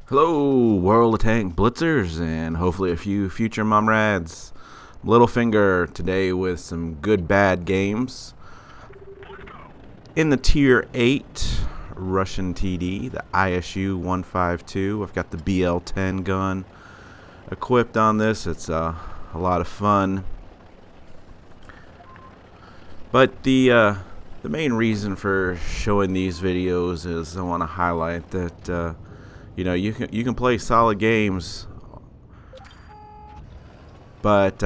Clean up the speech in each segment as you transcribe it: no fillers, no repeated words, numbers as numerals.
Hello, World of Tank Blitzers, and hopefully a few future Momrads. Littlefinger today with some good bad games. In the Tier 8 Russian TD, the ISU 152. I've got the BL-10 gun equipped on this. It's a lot of fun. But the main reason for showing these videos is I want to highlight that you can play solid games, but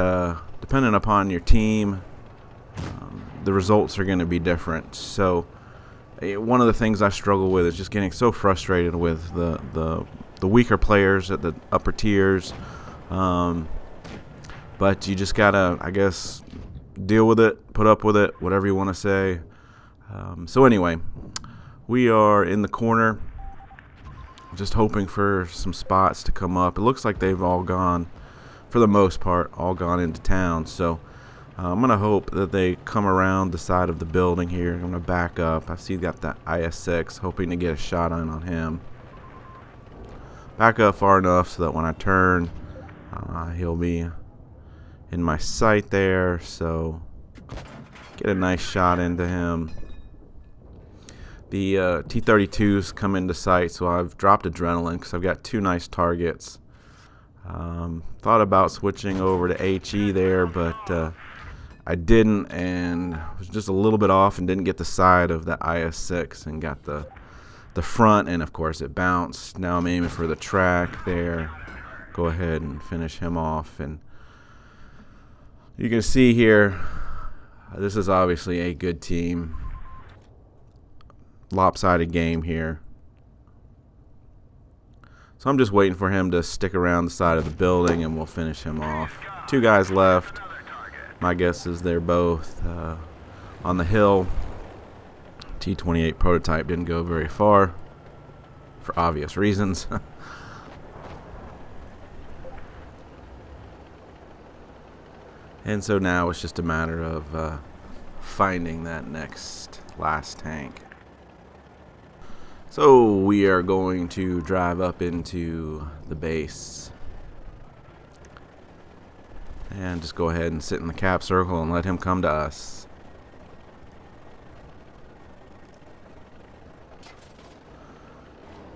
depending upon your team, the results are going to be different. So one of the things I struggle with is just getting so frustrated with the weaker players at the upper tiers. But you just gotta, I guess, deal with it, put up with it, whatever you want to say. So anyway, we are in the corner, just hoping for some spots to come up. It looks like they've all gone, for the most part, all gone into town. So I'm going to hope that they come around the side of the building here. I'm going to back up. I see got that IS-6, hoping to get a shot on him. Back up far enough so that when I turn, he'll be in my sight there. So get a nice shot into him. The T-32s come into sight, so I've dropped adrenaline because I've got two nice targets. Thought about switching over to HE there, but I didn't, and was just a little bit off and didn't get the side of the IS-6 and got the front, and of course it bounced. Now I'm aiming for the track there. Go ahead and finish him off, and you can see here, this is obviously a good team. Lopsided game here. So I'm just waiting for him to stick around the side of the building and we'll finish him off. Two guys left. My guess is they're both on the hill. T-28 prototype didn't go very far for obvious reasons. And so now it's just a matter of finding that last tank. So we are going to drive up into the base and just go ahead and sit in the cap circle and let him come to us.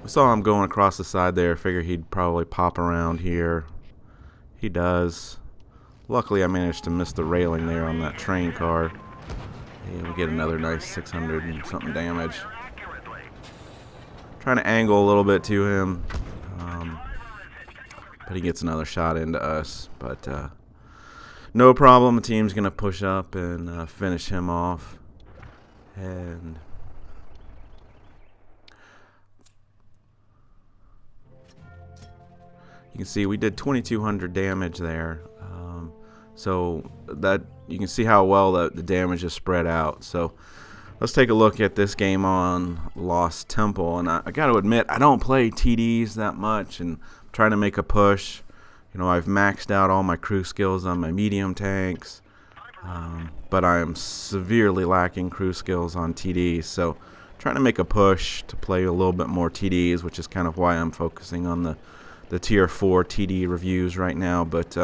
We saw him going across the side there. Figure he'd probably pop around here. He does. Luckily I managed to miss the railing there on that train car. And we get another nice 600 and something damage. Trying to angle a little bit to him, but he gets another shot into us. But no problem. The team's going to push up and finish him off. And you can see we did 2,200 damage there. So that you can see how well the damage is spread out. So let's take a look at this game on Lost Temple. And I got to admit, I don't play TDs that much, and I'm trying to make a push. You know, I've maxed out all my crew skills on my medium tanks, but I am severely lacking crew skills on TDs. So trying to make a push to play a little bit more TDs, which is kind of why I'm focusing on the Tier 4 TD reviews right now. But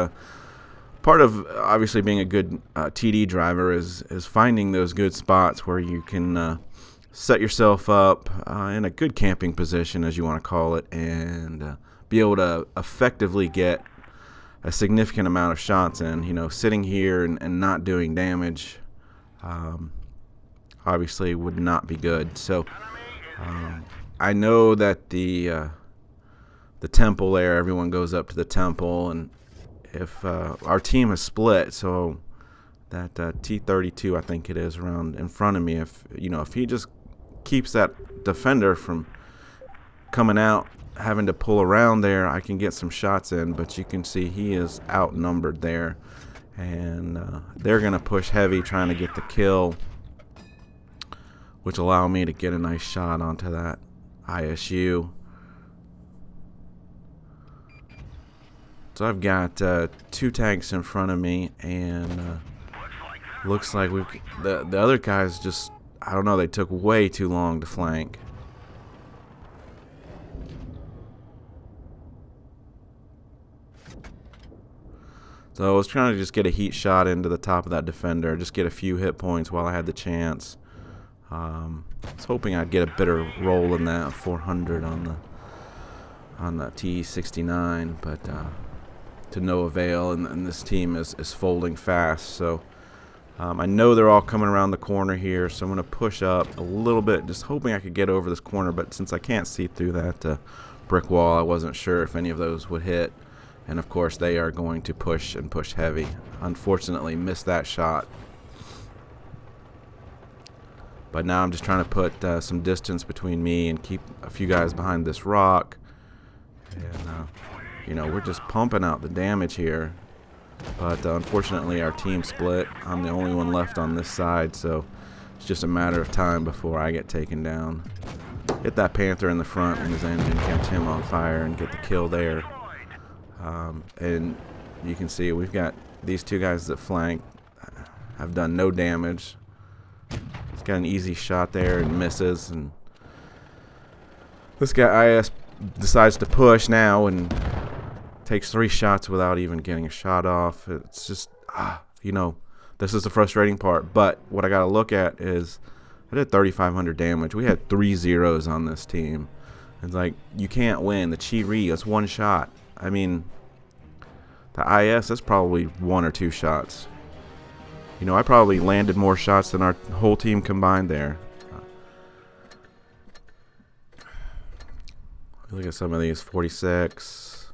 part of obviously being a good TD driver is finding those good spots where you can set yourself up in a good camping position, as you want to call it, and be able to effectively get a significant amount of shots in. You know, sitting here and not doing damage obviously would not be good. So I know that the temple there, everyone goes up to the temple, and if our team is split, so that T-32, I think it is, around in front of me, if he just keeps that defender from coming out, having to pull around there, I can get some shots in. But you can see he is outnumbered there, and they're going to push heavy trying to get the kill, which allow me to get a nice shot onto that ISU. So I've got two tanks in front of me, and looks like the other guys just, I don't know, they took way too long to flank. So I was trying to just get a heat shot into the top of that defender, just get a few hit points while I had the chance. I was hoping I'd get a better roll than that 400 on the T69, but to no avail, and this team is folding fast. So I know they're all coming around the corner here, so I'm going to push up a little bit, just hoping I could get over this corner, but since I can't see through that brick wall, I wasn't sure if any of those would hit. And of course they are going to push and push heavy. Unfortunately missed that shot. But now I'm just trying to put some distance between me and keep a few guys behind this rock. And, you know, we're just pumping out the damage here. But unfortunately our team split. I'm the only one left on this side, so it's just a matter of time before I get taken down. Hit that Panther in the front and his engine, catch him on fire and get the kill there. And you can see we've got these two guys that flank have done no damage. He's got an easy shot there and misses, and this guy IS decides to push now and takes 3 shots without even getting a shot off. It's just you know, this is the frustrating part, but what I gotta look at is I did 3,500 damage. We had 3 zeros on this team. It's like, you can't win. The Chi-Ri, that's 1 shot. I mean, the IS, that's probably 1 or 2 shots. You know, I probably landed more shots than our whole team combined there. Look at some of these. 46,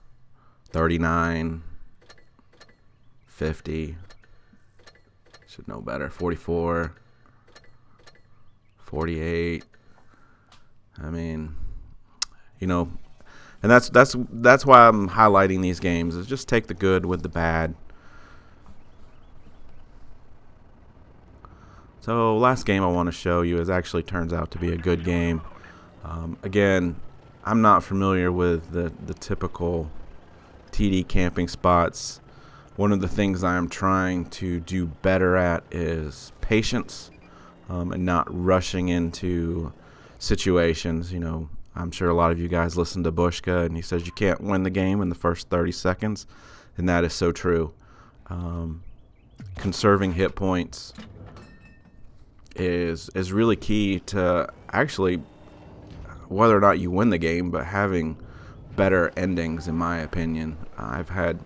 39, 50. Should know better. 44, 48. I mean, you know, and that's why I'm highlighting these games, is just take the good with the bad. So last game I want to show you is actually turns out to be a good game. Again, I'm not familiar with the typical TD camping spots. One of the things I'm trying to do better at is patience, and not rushing into situations. You know, I'm sure a lot of you guys listen to Bushka, and he says you can't win the game in the first 30 seconds, and that is so true. Conserving hit points is really key to actually whether or not you win the game, but having better endings, in my opinion. I've had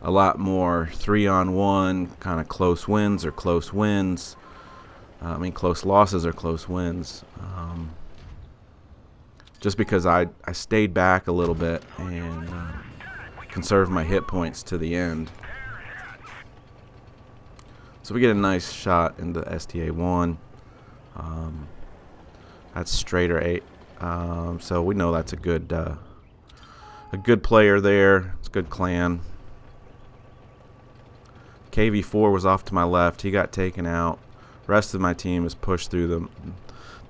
a lot more 3-on-1 kind of close wins or close wins. I mean, close losses or close wins. Just because I stayed back a little bit and conserved my hit points to the end. So we get a nice shot into STA-1. That's straighter 8. So we know that's a good player there. It's a good clan. KV4 was off to my left. He got taken out. Rest of my team is pushed through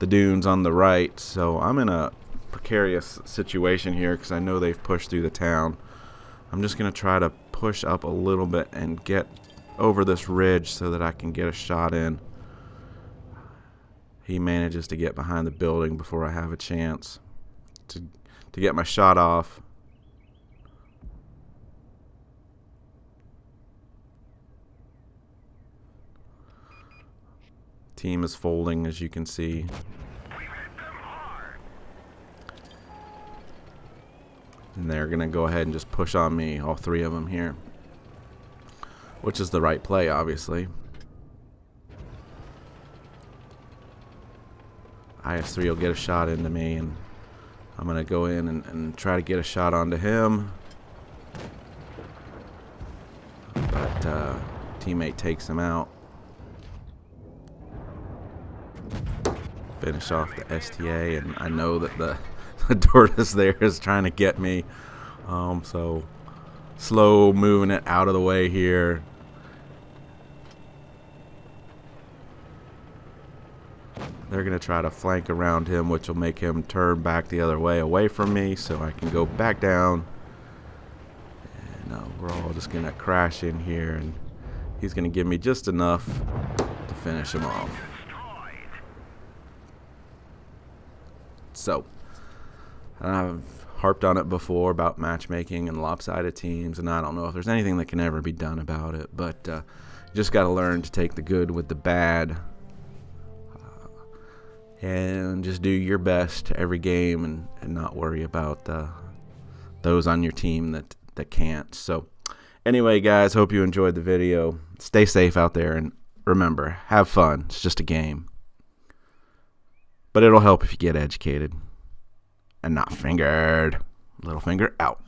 the dunes on the right. So I'm in a precarious situation here because I know they've pushed through the town. I'm just going to try to push up a little bit and get over this ridge so that I can get a shot in. He manages to get behind the building before I have a chance to get my shot off. Team is folding, as you can see. And they're going to go ahead and just push on me, all 3 of them here. Which is the right play, obviously. IS-3 will get a shot into me, and I'm going to go in and try to get a shot onto him. But teammate takes him out. Finish off the STA, and I know that the tortoise there is trying to get me. So slow moving it out of the way here. They're going to try to flank around him, which will make him turn back the other way away from me so I can go back down. And we're all just going to crash in here, and he's going to give me just enough to finish him off. So harped on it before about matchmaking and lopsided teams, and I don't know if there's anything that can ever be done about it, but you just got to learn to take the good with the bad and just do your best every game and not worry about those on your team that can't. So anyway, guys, hope you enjoyed the video. Stay safe out there, and remember, have fun. It's just a game. But it'll help if you get educated and not fingered. Littlefinger out.